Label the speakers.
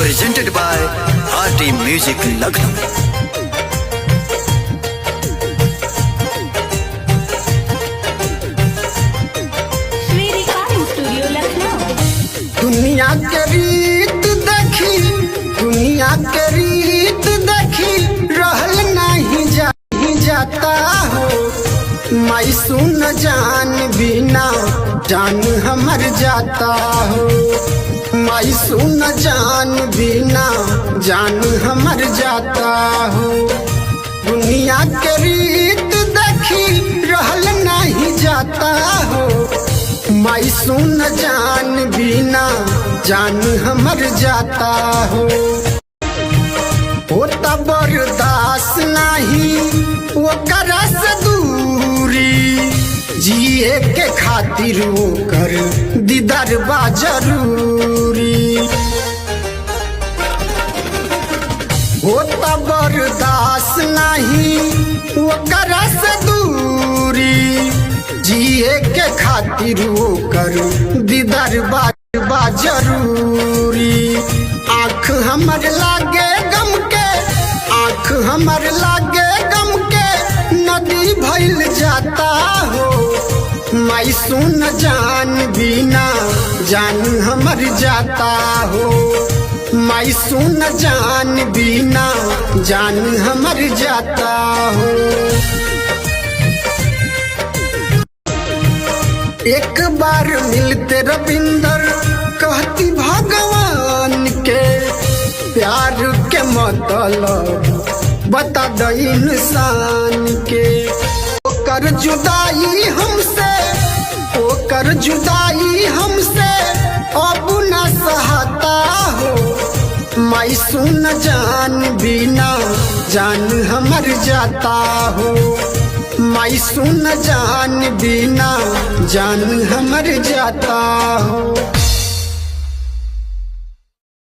Speaker 1: presented by RT Music Lucknow.
Speaker 2: दुनिया के रीत देखी, दुनिया के रीत देखी रहल नहीं जाता हो। मैं सुन जान बिना जान हमर जाता हो। मैं सुन जान बिना जान हमर जाता हो। दुनिया के रीत देखी रहल नहीं जाता हो। मैं सुन जान बिना जान हमर जाता हो। होता बर्दाश्त नहीं वो करस दूरी, जिए के खातिर वो कर दीदार बा जरूरी। होता बर्दाश्त नहीं वो करस दूरी, जिए के खातिर वो कर दीदार बा जरूरी। आँख हमर लागे गम के, आँख हमर लागे गम के नदी भइल जाता हो। मैं सुन जान बिना जान हमर जाता हो। मैं सुन जान बिना जान हमर जाता हो। एक बार मिलते रविंदर कहती भगवान के, प्यार के मतलब बता द इंसान के। ओकर जुदाई हमसे, ओकर जुदाई हमसे अब न सहता हो। मैं सुन जान बिना जान हमर जाता हो। मैं सुन जान बिना जान हमर जाता हो।